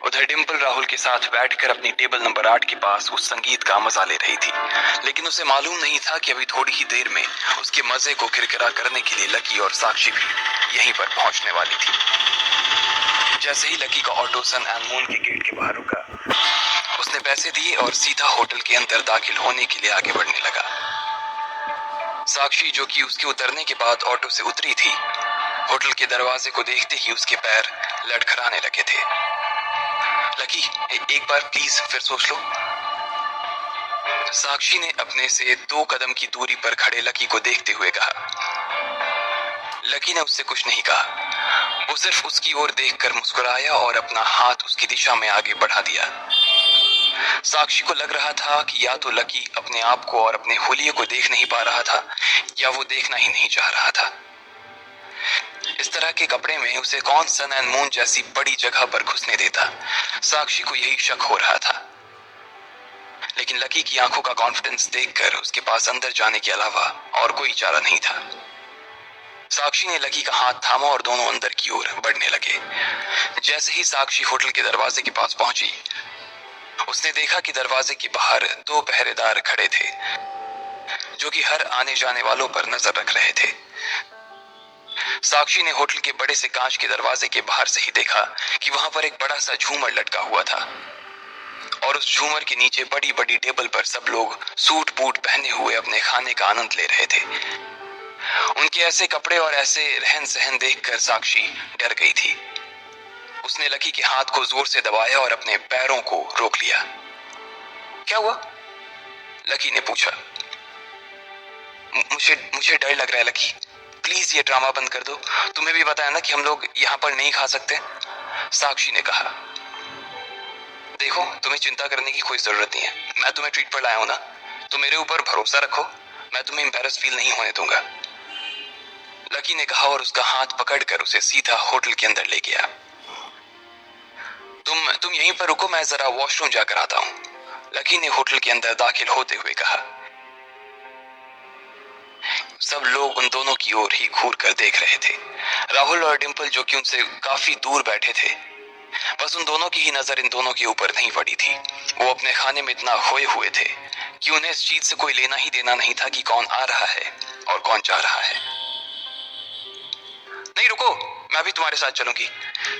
उधर डिम्पल राहुल के साथ बैठकर अपनी टेबल नंबर 8 के पास उस संगीत का मजा ले रही थी, लेकिन उसे मालूम नहीं था कि अभी थोड़ी ही देर में उसके मजे को किरकिरा करने के लिए लकी और साक्षी भी यहीं पर पहुंचने वाली थी। जैसे ही लकी का ऑटो सन एंड मून के गेट के बाहर रुका, उसने पैसे दिए और सीधा होटल के अंदर दाखिल होने के लिए आगे बढ़ने लगा। साक्षी, जो कि उसके उतरने के बाद ऑटो से उतरी थी, होटल के दरवाजे को देखते ही उसके पैर लड़खड़ाने लगे थे। लकी, एक बार प्लीज फिर सोच लो। साक्षी ने अपने से 2 कदम की दूरी पर खड़े लकी को देखते हुए कहा। लकी ने उससे कुछ नहीं कहा, वो सिर्फ उसकी ओर देखकर मुस्कुराया और अपना हाथ उसकी दिशा में आगे बढ़ा दिया। साक्षी को लग रहा था कि या तो लकी अपने आप को और अपने हुलिये को देख नहीं पा रहा था, या वो देखना ही नहीं चाह रहा था। इस तरह के कपड़े में उसे कौन सन एंड मून जैसी बड़ी जगह पर घुसने देता? साक्षी को यही शक हो रहा था, लेकिन लकी की आंखों का कॉन्फिडेंस देखकर उसके पास अंदर जाने के अलावा और कोई चारा नहीं था। साक्षी ने लकी का हाथ थामा और दोनों अंदर की ओर बढ़ने लगे। जैसे ही साक्षी होटल के दरवाजे के पास पहुंची, उसने देखा कि दरवाजे के बाहर 2 पहरेदार खड़े थे, जो कि हर आने जाने वालों पर नजर रख रहे थे। साक्षी ने होटल के बड़े से कांच के दरवाजे के बाहर से ही देखा कि वहां पर एक बड़ा सा झूमर लटका हुआ था, और उस झूमर के नीचे बड़ी बड़ी टेबल पर सब लोग सूट बूट पहने हुए अपने खाने का आनंद ले रहे थे। उनके ऐसे कपड़े और ऐसे रहन सहन देखकर साक्षी डर गई थी। उसने लकी के हाथ को जोर से दबाया और अपने पैरों को रोक लिया। क्या हुआ? लकी ने पूछा। मुझे डर लग रहा है लकी, प्लीज ये ड्रामा बंद कर दो। तुम्हें भी बताया ना कि हम लोग यहाँ पर नहीं खा सकते, साक्षी ने कहा। देखो, तुम्हें चिंता करने की कोई जरूरत नहीं है, मैं तुम्हें ट्रीट पर लाया हूं ना, तो मेरे ऊपर भरोसा रखो, मैं तुम्हें एम्बैरस फील नहीं होने दूंगा, लकी ने कहा और उसका हाथ पकड़कर उसे सीधा होटल के अंदर ले गया। तुम यहीं पर रुको, मैं जरा वॉशरूम जाकर आता हूं, लकी ने होटल के अंदर दाखिल होते हुए कहा। सब लोग उन दोनों की ओर ही घूर कर देख रहे थे। राहुल और डिम्पल, जो कि उनसे काफी दूर बैठे थे, बस उन दोनों की ही नजर इन दोनों के ऊपर नहीं पड़ी थी। वो अपने खाने में इतना खोए हुए थे कि उन्हें इस चीज से कोई लेना ही देना नहीं था कि कौन आ रहा है और कौन जा रहा है। नहीं रुको, मैं भी तुम्हारे साथ चलूंगी,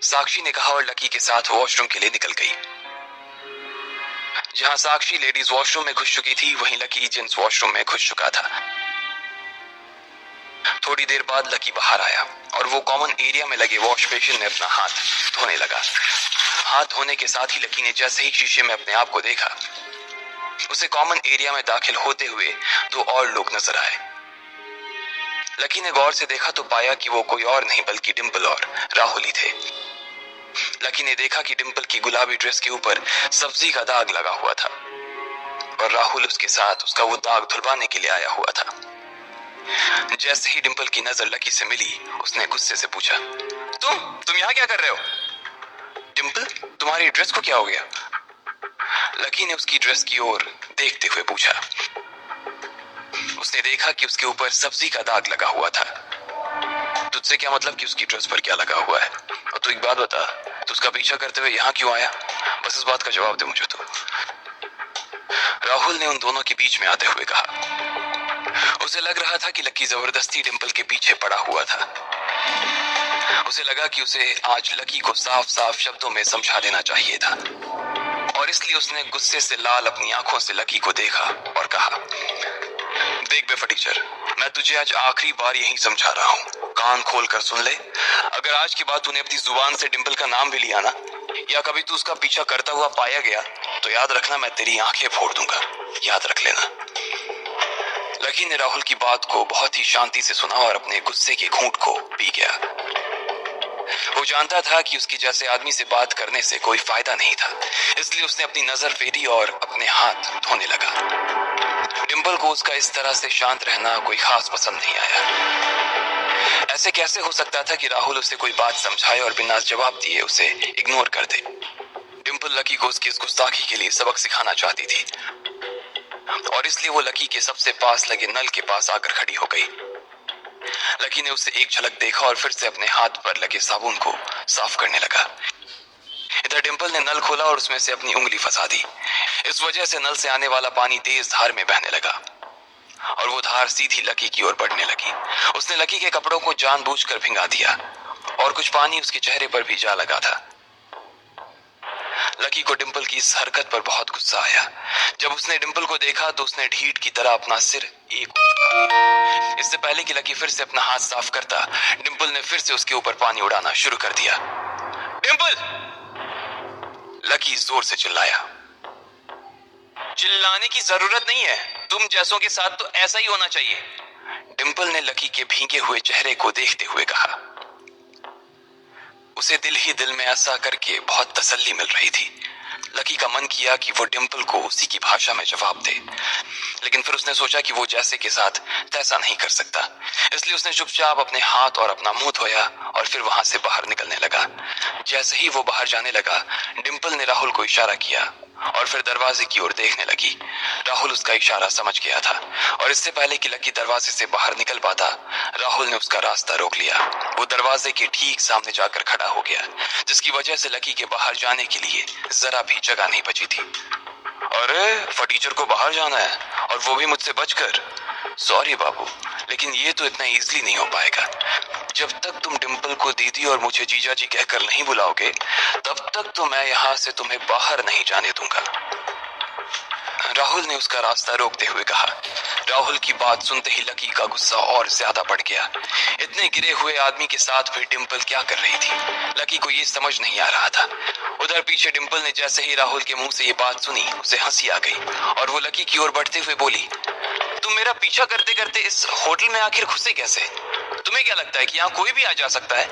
साक्षी ने कहा और लकी के साथ वॉशरूम के लिए निकल गई। जहां साक्षी लेडीज वॉशरूम में घुस चुकी थी, वहीं लकी जेंट्स वॉशरूम में घुस चुका था। थोड़ी देर बाद लकी बाहर आया और वो कॉमन एरिया में लगे वॉश बेसिन में अपना हाथ धोने लगा। हाथ धोने के साथ ही लकी ने जैसे ही शीशे में अपने आप को देखा, उसे कॉमन एरिया में दाखिल होते हुए 2 और लोग नजर आए। लकी ने गौर से देखा तो पाया कि वो कोई और नहीं बल्कि डिम्पल और राहुल ही थे। लकी ने देखा कि डिम्पल की गुलाबी ड्रेस के ऊपर सब्जी का दाग लगा हुआ था, और राहुल उसके साथ उसका वो दाग धुलवाने के लिए आया हुआ था। जैसे ही डिम्पल की नजर लकी से मिली, उसने गुस्से से पूछा, तुम यहाँ क्या कर रहे हो? डिम्पल, तुम्हारी ड्रेस को क्या हो गया? लकी ने उसकी ड्रेस की ओर देखते हुए पूछा। उसने देखा कि उसके ऊपर सब्जी का दाग लगा हुआ था। तुझसे क्या मतलब कि उसकी ड्रेस पर क्या लगा हुआ है? और तू एक बात बता, तू उसका पीछा करते हुए यहाँ क्यों आया? बस इस बात का जवाब दे मुझे तो, राहुल ने उन दोनों के बीच में आते हुए कहा। उसे लग रहा था कि लकी जबरदस्ती डिम्पल के पीछे पड़ा हुआ था। उसे लगा कि उसे आज लकी को साफ साफ शब्दों में समझा देना चाहिए था, और इसलिए उसने गुस्से से लाल अपनी आंखों से लकी को देखा और कहा, देख बे फटीचर, मैं तुझे आज आखिरी बार यही समझा रहा हूँ, कान खोल कर सुन ले। अगर आज के बाद तूने अपनी जुबान से डिम्पल का नाम भी लिया ना, या कभी तू उसका पीछा करता हुआ पाया गया, तो याद रखना मैं तेरी आंखें फोड़ दूंगा, याद रख लेना। लकी ने राहुल की बात को बहुत ही शांति से सुना और अपने गुस्से के घूंट को पी गया। वो जानता था कि उसके जैसे आदमी से बात करने से कोई फायदा नहीं था, इसलिए उसने अपनी नजर फेरी और अपने हाथ धोने लगा। डिम्पल को उसका इस तरह से शांत रहना कोई खास पसंद नहीं आया। ऐसे कैसे हो सकता था कि राहुल उसे कोई बात समझाए और बिना जवाब दिए उसे इग्नोर कर दे? डिम्पल लकी को उसकी इस गुस्ताखी के लिए सबक सिखाना चाहती थी, और इसलिए वो लकी के सबसे पास लगे नल के पास आकर खड़ी हो गई। लकी ने उसे एक झलक देखा और फिर से अपने हाथ पर लगे साबुन को साफ करने लगा। इधर डिम्पल ने नल खोला और उसमें से अपनी उंगली फंसा दी। इस वजह से नल से आने वाला पानी तेज धार में बहने लगा और वो धार सीधी लकी की ओर बढ़ने लगी। उसने लकी के कपड़ों को जानबूझकर भिंगा दिया और कुछ पानी उसके चेहरे पर भी जा लगा था। लकी को डिम्पल की इस हरकत पर बहुत गुस्सा आया। जब उसने डिम्पल को देखा तो उसने ढीठ की तरह अपना सिर एक ओर झुका दिया। इससे पहले कि लकी फिर से अपना हाथ साफ करता, डिम्पल ने फिर से उसके ऊपर पानी उड़ाना शुरू कर दिया। डिम्पल! लकी जोर से चिल्लाया। चिल्लाने की जरूरत नहीं है, तुम जैसों के साथ तो ऐसा ही होना चाहिए, डिम्पल ने लकी के भीगे हुए चेहरे को देखते हुए कहा। उसे दिल ही दिल में ऐसा करके बहुत तसल्ली मिल रही थी। लकी का मन किया कि वो डिम्पल को उसी की भाषा में जवाब दे, लेकिन फिर उसने सोचा कि वो जैसे के साथ ऐसा नहीं कर सकता। इसलिए उसने चुपचाप अपने हाथ और अपना मुंह धोया और फिर वहां से बाहर निकलने लगा। जैसे ही वो बाहर जाने लगा, डिम्पल ने राहुल को इशारा किया और फिर दरवाजे की ओर देखने लगी। राहुल उसका इशारा समझ गया था और इससे पहले कि लकी दरवाजे से बाहर निकल पाता, राहुल ने उसका रास्ता रोक लिया। वो दरवाजे के ठीक सामने जाकर खड़ा हो गया, जिसकी वजह से लकी के बाहर जाने के लिए जरा भी जगह नहीं बची थी। अरे, फटीचर को बाहर जाना है और वो भी मुझसे बचकर? सॉरी बाबू, लेकिन ये तो इतना इजीली नहीं हो पाएगा। जब तक तुम डिम्पल को दीदी और मुझे जीजा जी कहकर नहीं बुलाओगे, तब तक तो मैं यहाँ से तुम्हें बाहर नहीं जाने दूंगा, राहुल ने उसका रास्ता रोकते हुए कहा। राहुल की बात सुनते ही लकी का गुस्सा और ज्यादा बढ़ गया। इतने गिरे हुए आदमी के साथ भी डिम्पल क्या कर रही थी, लकी को ये समझ नहीं आ रहा था। उधर पीछे डिम्पल ने जैसे ही राहुल के मुंह से ये बात सुनी, उसे हंसी आ गई और वो लकी की ओर बढ़ते हुए बोली, तुम मेरा पीछा करते करते इस होटल में आखिर घुसे कैसे? तुम्हें क्या लगता है कि यहाँ कोई भी आ जा सकता है?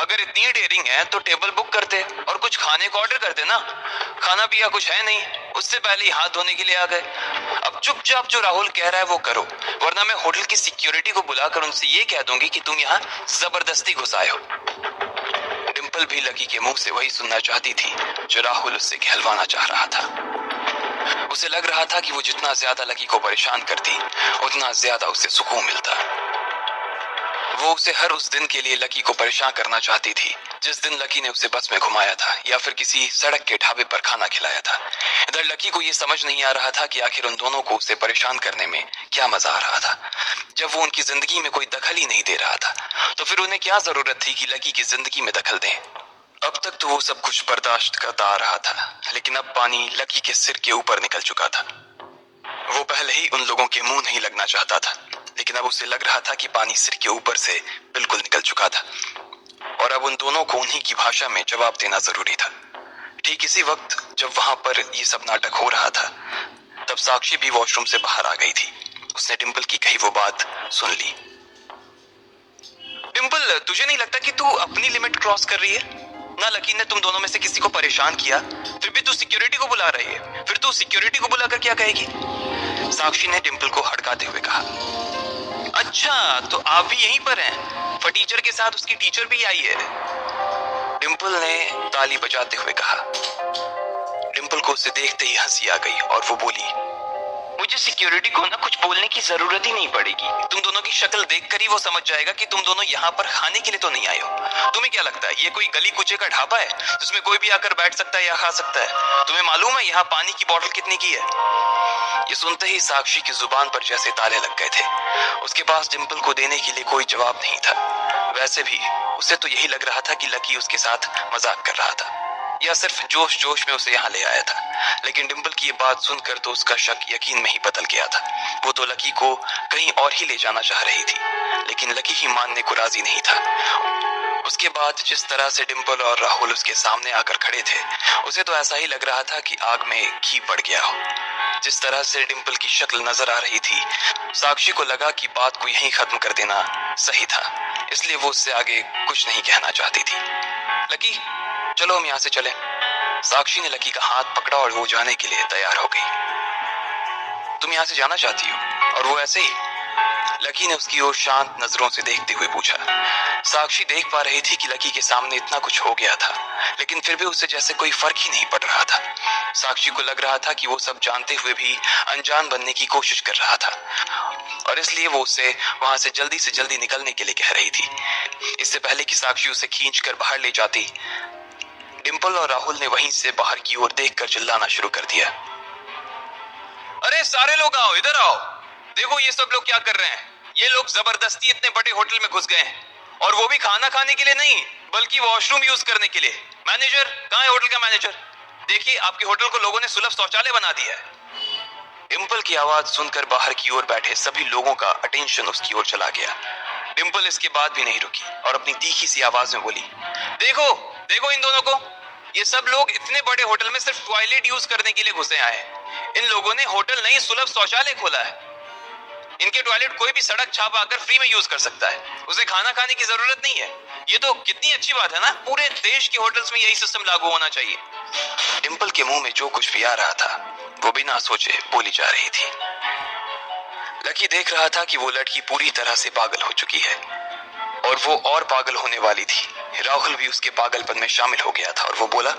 अगर इतनी डेयरिंग है तो टेबल बुक करते और कुछ खाने को ऑर्डर करते ना। खाना पिया कुछ है नहीं, उससे पहले ही हाथ धोने के लिए आ गए। अब चुपचाप जो राहुल कह रहा है वो करो, वरना मैं होटल की सिक्योरिटी को बुलाकर उनसे ये कह दूंगी कि तुम यहाँ जबरदस्ती घुस आए हो। डिम्पल भी लकी के मुंह से वही सुनना चाहती थी जो राहुल उससे कहलवाना चाह रहा था। उसे लग रहा था कि वो जितना ज्यादा लकी को परेशान करती, उतना ज्यादा उसे सुकून मिलता। वो उसे हर उस दिन के लिए लकी को परेशान करना चाहती थी जिस दिन लकी ने उसे बस में घुमाया था या फिर किसी सड़क के ढाबे पर खाना खिलाया था। इधर लकी को ये समझ नहीं आ रहा था कि आखिर उन दोनों को उसे परेशान करने में क्या मजा आ रहा था। जब वो उनकी जिंदगी में कोई दखल ही नहीं दे रहा था, तो फिर उन्हें क्या जरूरत थी कि लकी की जिंदगी में दखल दें। अब तक तो वो सब कुछ बर्दाश्त करता आ रहा था, लेकिन अब पानी लकी के सिर के ऊपर निकल चुका था। वो पहले ही उन लोगों के मुंह नहीं लगना चाहता था, लेकिन अब उसे लग रहा था कि पानी सिर के ऊपर से बिल्कुल निकल चुका था और अब उन दोनों को उन्हीं की भाषा में जवाब देना जरूरी था। ठीक इसी वक्त जब वहां पर ये सब नाटक हो रहा था, तब साक्षी भी वॉशरूम से बाहर आ गई थी। उसने डिम्पल की कही वो बात सुन ली। डिम्पल, तुझे नहीं लगता कि तू अपनी लिमिट क्रॉस कर रही है? ना लकी ने तुम दोनों में से किसी को परेशान किया, फिर भी तू सिक्योरिटी को बुला रही है। फिर तू सिक्योरिटी को बुलाकर क्या कहेगी? साक्षी ने डिम्पल को हड़काते हुए कहा। अच्छा, तो आप भी यहीं पर हैं? फटीचर के साथ उसकी टीचर भी आई है, डिम्पल ने ताली बजाते हुए कहा। डिम्पल को उसे देखते ही हंसी आ गई और वो बोली, मुझे सिक्योरिटी को ना कुछ बोलने की जरूरत ही नहीं पड़ेगी। तुम दोनों की शक्ल देखकर ही वो समझ जाएगा कि तुम दोनों यहाँ पर खाने के लिए तो नहीं आए हो। तुम्हें क्या लगता है ये कोई गली कुचे का ढाबा है जिसमें कोई भी आकर बैठ सकता है या खा सकता है? तुम्हें मालूम है यहाँ पानी की बोतल कितनी की है? ये सुनते ही साक्षी की जुबान पर जैसे ताले लग गए थे। उसके पास डिम्पल को देने के लिए कोई जवाब नहीं था। वैसे भी उसे तो यही लग रहा था कि लकी उसके साथ मजाक कर रहा था या सिर्फ जोश जोश में उसे यहाँ ले आया था। लेकिन डिम्पल की ये बात सुनकर तो उसका शक यकीन में ही बदल गया था। वो तो लकी को कहीं और ही ले जाना चाह रही थी, लेकिन लकी ही मानने को राजी नहीं था। उसके बाद जिस तरह से डिम्पल और राहुल उसके सामने आकर खड़े थे, उसे तो ऐसा ही लग रहा था कि आग में घी बढ़ गया हो। जिस तरह से डिम्पल की शक्ल नजर आ रही थी, साक्षी को लगा कि बात को यहीं खत्म कर देना सही था। इसलिए वो उससे आगे कुछ नहीं कहना चाहती थी। लकी, चलो हम यहाँ से चलें। साक्षी ने लकी का हाथ पकड़ा और वो जाने के लिए तैयार हो गई। तुम यहाँ से जाना चाहती हो? और वो ऐसे ही? लकी ने उसकी ओर शांत नजरों से देखते हुए पूछा। साक्षी देख पा रही थी कि लकी के सामने इतना कुछ हो गया था, लेकिन फिर भी उसे जैसे कोई फर्क ही नहीं पड़ रहा था। साक्षी को लग रहा था कि वो सब जानते हुए भी अनजान बनने की कोशिश कर रहा था और इसलिए वो उसे वहां से जल्दी निकलने के लिए कह रही थी। इससे पहले कि साक्षी उसे खींचकर बाहर ले जाती, डिम्पल और राहुल ने वहीं से बाहर की ओर देखकर चिल्लाना शुरू कर दिया। अरे सारे लोग आओ, इधर आओ, देखो ये सब लोग क्या कर रहे हैं। ये लोग जबरदस्ती इतने बड़े होटल में घुस गए हैं, और वो भी खाना खाने के लिए नहीं बल्कि वॉशरूम यूज करने के लिए। मैनेजर कहाँ है? होटल का मैनेजर, देखिए आपके होटल को लोगों ने सुलभ शौचालय बना दिया है। डिम्पल की आवाज सुनकर बाहर की ओर बैठे सभी लोगों का अटेंशन उसकी ओर चला गया। डिम्पल इसके बाद भी नहीं रुकी और अपनी तीखी सी आवाज में बोली, देखो देखो इन दोनों को, ये सब लोग इतने बड़े होटल में सिर्फ टॉयलेट यूज करने के लिए घुसे आए हैं। इन लोगों ने होटल नहीं सुलभ शौचालय खोला है। इनके टॉयलेट कोई भी सड़क छाप आकर फ्री में यूज कर सकता है, उसे खाना खाने की जरूरत नहीं है। ये तो कितनी अच्छी बात है ना, पूरे देश के होटल्स में यही सिस्टम लागू होना चाहिए। डिम्पल के मुंह में जो कुछ भी आ रहा था वो बिना सोचे बोली जा रही थी। लकी देख रहा था कि वो लड़की पूरी तरह से पागल हो चुकी है और वो और पागल होने वाली थी। राहुल भी उसके पागलपन में शामिल हो गया था और वो बोला,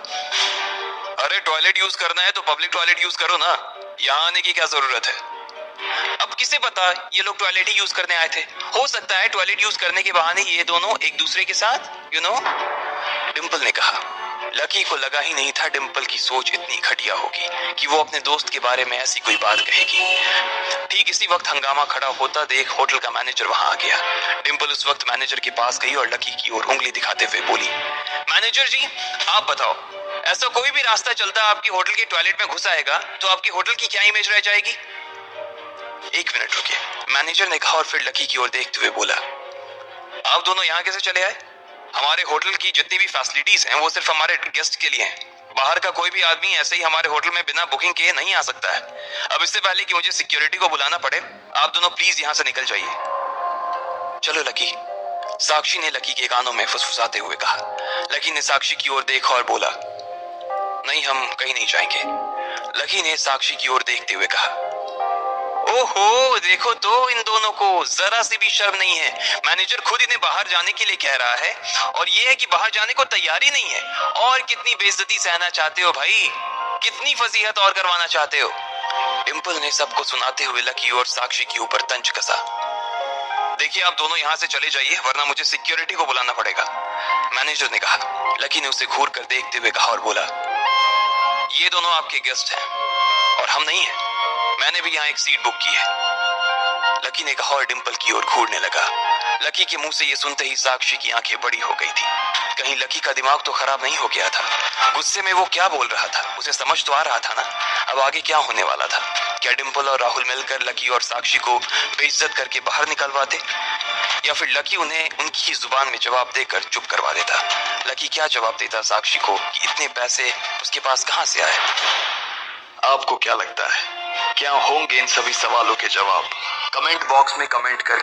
अरे टॉयलेट यूज करना है तो पब्लिक टॉयलेट यूज करो ना, यहाँ आने की क्या जरूरत है। अब किसे पता ये लोग टॉयलेट ही यूज करने आए थे, हो सकता है टॉयलेट यूज करने के बहाने ये दोनों एक दूसरे के साथ डिम्पल ने कहा। लकी को लगा ही नहीं था डिम्पल की सोच इतनी घटिया होगी कि वो अपने दोस्त के बारे में ऐसी कोई बात कहेगी। ठीक इसी वक्त हंगामा खड़ा होता देख होटल का मैनेजर वहां आ गया। डिम्पल उस वक्त मैनेजर के पास गई और लकी की ओर उंगली दिखाते हुए बोली, मैनेजर जी आप बताओ, ऐसा कोई भी रास्ता चलता आपके होटल के टॉयलेट में घुस आएगा तो आपके होटल की क्या इमेज रह जाएगी। एक मिनट रुकिए, मैनेजर ने कहा और फिर लकी की ओर देखते हुए बोला, आप दोनों यहाँ कैसे चले आए? हमारे होटल की जितनी भी फैसिलिटीज हैं वो सिर्फ हमारे गेस्ट के लिए हैं। बाहर का कोई भी आदमी ऐसे ही हमारे होटल में बिना बुकिंग किए नहीं आ सकता है। अब इससे पहले कि मुझे सिक्योरिटी को बुलाना पड़े, आप दोनों प्लीज यहाँ से निकल जाइए। चलो लकी, साक्षी ने लकी के कानों में फुसफुसाते हुए कहा। लकी ने साक्षी की ओर देखा और बोला, नहीं हम कहीं नहीं जाएंगे। लकी ने साक्षी की ओर देखते हुए कहा, ओहो देखो तो इन दोनों को जरा सी भी शर्म नहीं है। मैनेजर खुद इन्हें बाहर जाने के लिए कह रहा है और ये है कि बाहर जाने को तैयार ही नहीं है। और कितनी बेइज्जती सहना चाहते हो भाई, कितनी फजीहत और करवाना चाहते हो। डिम्पल ने सबको सुनाते हुए लकी और साक्षी के ऊपर तंज कसा। देखिए आप दोनों यहाँ से चले जाइए वरना मुझे सिक्योरिटी को बुलाना पड़ेगा, मैनेजर ने कहा। लकी ने उसे घूर कर देखते हुए कहा और बोला, ये दोनों आपके गेस्ट हैं और हम नहीं है, मैंने भी यहाँ एक सीट बुक की है। लकी ने कहा और डिम्पल की ओर घूरने लगा। लकी के मुंह से ये सुनते ही साक्षी की आंखें बड़ी हो गई थी। कहीं लकी का दिमाग तो खराब नहीं हो गया था। गुस्से में वो क्या बोल रहा था, उसे समझ तो आ रहा था ना अब आगे क्या होने वाला था। क्या डिम्पल और राहुल मिलकर लकी और साक्षी को बेइज्जत करके बाहर निकलवाते, या फिर लकी उन्हें उनकी ही जुबान में जवाब देकर चुप करवा देता। लकी क्या जवाब देता साक्षी को कि इतने पैसे उसके पास कहां से आए। आपको क्या लगता है, क्या होंगे इन सभी सवालों के जवाब? कमेंट बॉक्स में कमेंट कर